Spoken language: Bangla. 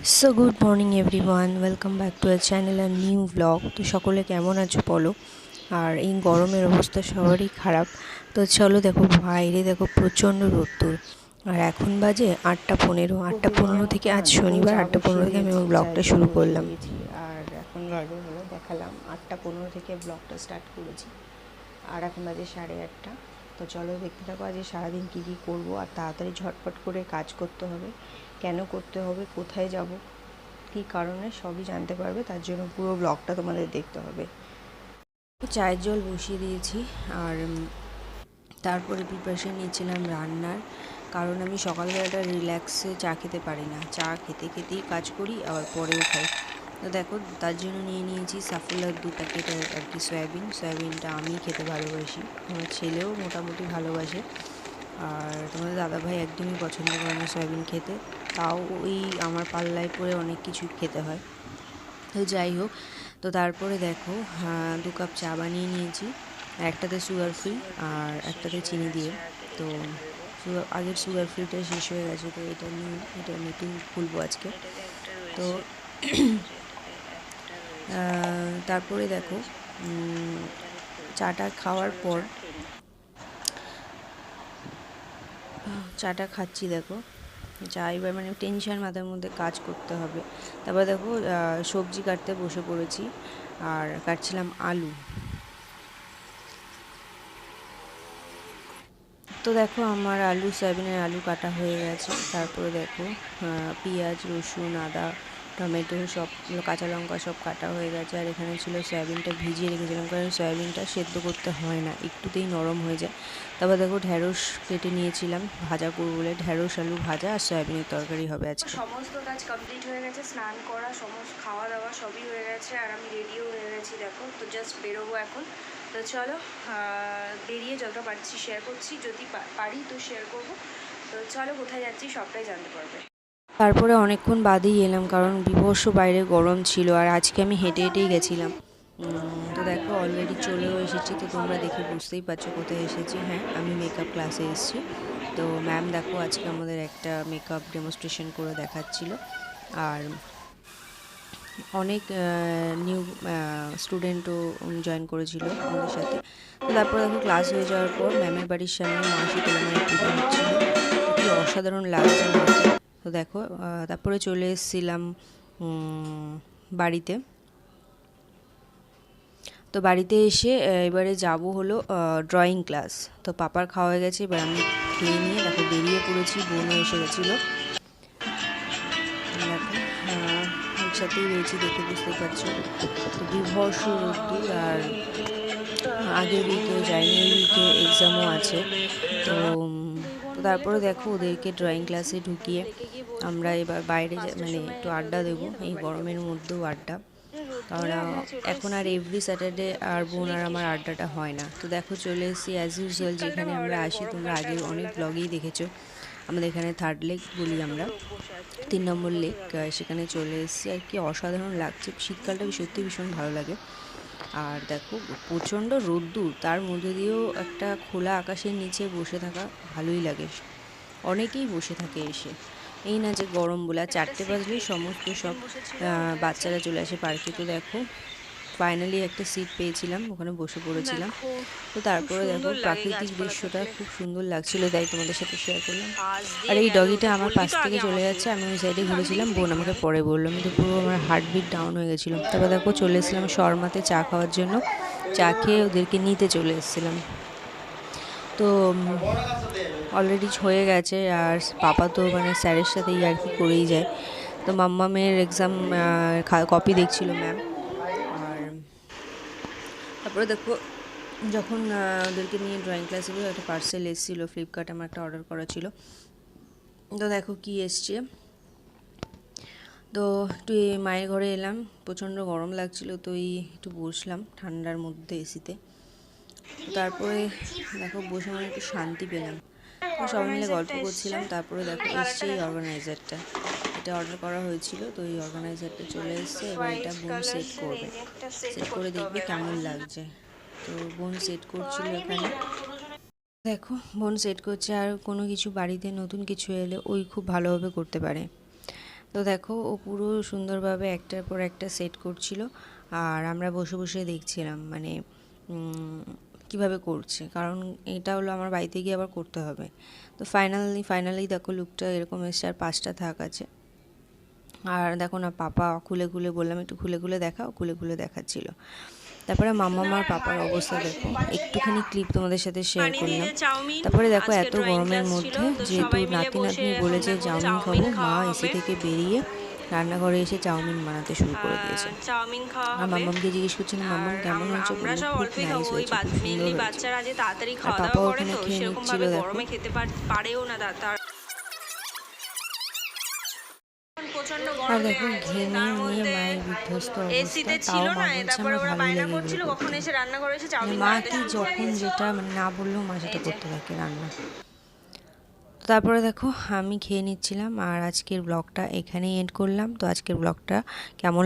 So good morning everyone, welcome back to a channel or new blog. তো সকলে কেমন আছো বলো। আর এই গরমের অবস্থা সবারই খারাপ। তো চলো, দেখো বাইরে দেখো প্রচণ্ড রোদ্দুর। আর এখন বাজে 8:15 থেকে, আজ শনিবার 8:15 থেকে আমি আমার ব্লগটা শুরু করলাম। আর এখন বাজে হলো, দেখালাম 8:15 থেকে ব্লগটা স্টার্ট করেছি। আর এখন বাজে 8:30। তো চলো দেখতে থাকো আজ সারাদিন কী কী করবো। আর তাড়াতাড়ি ঝটপট করে কাজ করতে হবে, কেন করতে হবে, কোথায় যাব, কী কারণে, সবই জানতে পারবে। তার জন্য পুরো ব্লগটা তোমাদের দেখতে হবে। চায়ের জল বসিয়ে দিয়েছি। আর তারপরে প্রিপারেশন নিচ্ছিলাম রান্নার, কারণ আমি সকালবেলাটা রিল্যাক্সে চা খেতে পারি না। চা খেতে খেতেই কাজ করি, আবার পরেও খাই। তো দেখো, তার জন্য নিয়ে নিয়েছি সাফোলার 2 প্যাকেট আর কি সয়াবিনটা আমি খেতে ভালোবাসি, আমার ছেলেও মোটামুটি ভালোবাসে। আর তোমাদের দাদাভাই একদমই পছন্দ করে না সয়াবিন খেতে, তাও ওই আমার পাল্লায় পরে অনেক কিছু খেতে হয়। তো যাই হোক, তো তারপরে দেখো 2 কাপ চা বানিয়ে নিয়েছি, একটাতে সুগার ফ্রি আর একটাতে চিনি দিয়ে। তো আগের সুগার ফ্রিটা শেষ হয়ে গেছে, তো এটা নতুন খুলবো আজকে। তো তারপরে দেখো চাটা খাওয়ার পর চাটা খাচ্ছি, দেখো চা এবার মানে টেনশন মাথার মধ্যে কাজ করতে হবে। তারপর দেখো সবজি কাটতে বসে পড়েছি, আর কাটছিলাম আলু। তো দেখো আমার সয়াবিনের আলু কাটা হয়ে গেছে। তারপরে দেখো পেঁয়াজ, রসুন, আদা, টমেটো, সব কাঁচা লঙ্কা সব কাটা হয়ে গেছে। আর এখানে ছিল সয়াবিনটা ভিজিয়ে রেখেছিলাম, কারণ সয়াবিনটা সেদ্ধ করতে হয় না, একটুতেই নরম হয়ে যায়। তারপর দেখো ঢ্যাঁড়স কেটে নিয়েছিলাম ভাজা করবো বলে, ঢ্যাঁড়স আলু ভাজা আর সয়াবিনের তরকারি হবে আজকে। সমস্ত কাজ কমপ্লিট হয়ে গেছে, স্নান করা, সমস্ত খাওয়া দাওয়া সবই হয়ে গেছে, আর আমি রেডিও হয়ে গেছি। দেখো, তো জাস্ট বেরোবো এখন। তো চলো, বেরিয়ে যতটা পারছি শেয়ার করছি, যদি পারি তো শেয়ার করব। তো চলো, কোথায় যাচ্ছি সবটাই জানতে পারবে। তারপরে অনেকক্ষণ বাদেই এলাম, কারণ বিভৎস বাইরে গরম ছিল, আর আজকে আমি হেঁটে হেঁটেই গেছিলাম। তো দেখো অলরেডি চলেও এসেছি, তো তোমরা দেখে বুঝতেই পারছো কোথায় এসেছি। হ্যাঁ, আমি মেকআপ ক্লাসে এসেছি। তো ম্যাম দেখো আজকে আমাদের একটা মেকআপ ডেমনস্ট্রেশন করে দেখাচ্ছিল। আর অনেক নিউ স্টুডেন্টও জয়েন করেছিল আমাদের সাথে। তো তারপর দেখো ক্লাস হয়ে যাওয়ার পর ম্যামের বাড়ির সামনে মা শীতলা মায়ের পুজো হচ্ছিলো, কি অসাধারণ লাগছে মাকে। তো দেখো তারপরে চলে এসেছিলাম বাড়িতে। তো বাড়িতে এসে এবারে যাব হলো ড্রয়িং ক্লাস। তো পাপার খাওয়া হয়ে গেছে, এবার আমি খেয়ে নিয়ে দেখো বেরিয়ে পড়েছি, বোনও এসে গেছিলো। দেখো একসাথেই রয়েছি, দেখে বুঝতে পারছো। তো বিভৎস রোদ্দুর, আর আগের উইকেও যাইনি, এই উইকে এক্সামও আছে। তো তো তারপরে দেখো ওদেরকে ড্রয়িং ক্লাসে ঢুকিয়ে আমরা এবার বাইরে মানে একটু আড্ডা দেবো, এই গরমের মধ্যেও আড্ডা। কারণ এখন আর এভরি স্যাটারডে আর বোন আর আমার আড্ডাটা হয় না। তো দেখো চলে এসেছি অ্যাজ ইউজুয়াল যেখানে আমরা আসি, তোমরা আগে অনেক ব্লগেই দেখেছো। আমাদের এখানে 3rd লেক বলি আমরা, 3 নম্বর লেক, সেখানে চলে এসেছি। আর কি অসাধারণ লাগছে, শীতকালটা সত্যি ভীষণ ভালো লাগে। আর দেখো প্রচণ্ড রোদ্দুর, তার মধ্যে দিয়েও একটা খোলা আকাশের নিচে বসে থাকা ভালোই লাগে। অনেকেই বসে থাকে এসে, এই না যে গরম বলে। আর 4টে বাজলেই সমস্ত সব বাচ্চারা চলে আসে পার্কে। তো দেখো ফাইনালি একটা সিট পেয়েছিলাম, ওখানে বসে পড়েছিলাম। তো তারপরে দেখো প্রাকৃতিক দৃশ্যটা খুব সুন্দর লাগছিল, তাই তোমাদের সাথে শেয়ার করলাম। আর এই ডগিটা আমার পাশ থেকে চলে যাচ্ছে, আমি ওই সাইডে ঘুরেছিলাম, বোন আমাকে পরে বললো, আমি তো পুরো আমার হার্টবিট ডাউন হয়ে গেছিলো। তারপর দেখো চলে এসেছিলাম শর্মাতে চা খাওয়ার জন্য, চা খেয়ে ওদেরকে নিতে চলে এসেছিলাম। তো অলরেডি হয়ে গেছে, আর পাপা তো মানে স্যারের সাথে ইয়ার্কি করেই যায়। তো মাম্মামের এক্সাম কপি দেখছিল ম্যাম। আর তারপরে দেখো যখন ওদেরকে নিয়ে ড্রয়িং ক্লাসে গিয়ে একটা পার্সেল এসেছিলো, ফ্লিপকার্টে আমার একটা অর্ডার করা ছিল। তো দেখো কি এসছে। তো একটু মায়ের ঘরে এলাম, প্রচণ্ড গরম লাগছিল, তো একটু বসলাম ঠান্ডার মধ্যে এসিতে। তারপরে দেখো বসে মানে একটু শান্তি পেলাম। তো সবাই মিলে গল্প করছিলাম। তারপরে দেখো এসছে এই অর্গানাইজারটা, এটা অর্ডার করা হয়েছিল। তো এই অর্গানাইজারটা চলে এসছে, এবার এটা বোন সেট করবে, সেট করে দেখবে কেমন লাগছে। তো বোন সেট করছিল এখানে, দেখো বোন সেট করছে। আর কোনো কিছু বাড়িতে নতুন কিছু এলে ওই খুব ভালোভাবে করতে পারে। তো দেখো ও পুরো সুন্দরভাবে একটার পর একটা সেট করছিল, আর আমরা বসে বসে দেখছিলাম মানে কিভাবে করছে, কারণ এটা হলো আমার বাড়িতে গিয়ে আবার করতে হবে। তো ফাইনালি দেখো লুকটা এরকম এসছে, আর 5টা থাক আছে। আর দেখো না, পাপা খুলে খুলে বললাম একটু খুলে খুলে দেখাও, খুলে খুলে দেখাচ্ছিল। তারপরে মাম্মাম আর পাপার অবস্থা দেখো, একটুখানি ক্লিপ তোমাদের সাথে শেয়ার করলাম। তারপরে দেখো এত গরমের মধ্যে যেহেতু নাতি নাতনি বলেছে চাউমিন খাবো, মা এসি থেকে বেরিয়ে রান্নাঘরে এসে চাউমিন বানাতে শুরু করে দিয়েছে। চাউমিন খাওয়া আর হবে। মাম্মামকে জিজ্ঞেস করছিলাম, মাম্মাম কেমন হয়েছে, আমরা বললো সব খুব অল্পই নাইস খাবো, ওই হয়েছে, খুব সুন্দর মেনলি হয়েছে। বাচ্চারা যে তাড়াতাড়ি আর খাওয়া দাওয়া পাপাও করে ওখানে তো খেয়ে সেরকম নিচ্ছিল ভাবে দেখো। গরমে খেতে পারেও না তার প্রচন্ড আর গরম দেখো লেগে গেছে, ঘেমে তার নিয়ে মধ্যে মায়ের বিধ্বস্ত অবস্থা, এসিতে তাও ছিল মা না, বলছে তারপরে আমার ওরা ভালোই বায়না লেগে গেলো করছিল কখন খেতে। এসে রান্নাঘরে এসে মানে চাউমিন মা বানাতে কি শুরু করে যখন দিয়েছে। যেটা মানে না বললেও মা সেটা এই যে করতে থাকে রান্না। তারপরে দেখো আমি খেয়ে নিচ্ছিলাম, আর আজকের ব্লগটা এখানেই এন্ড করলাম। তো আজকের ব্লগটা কেমন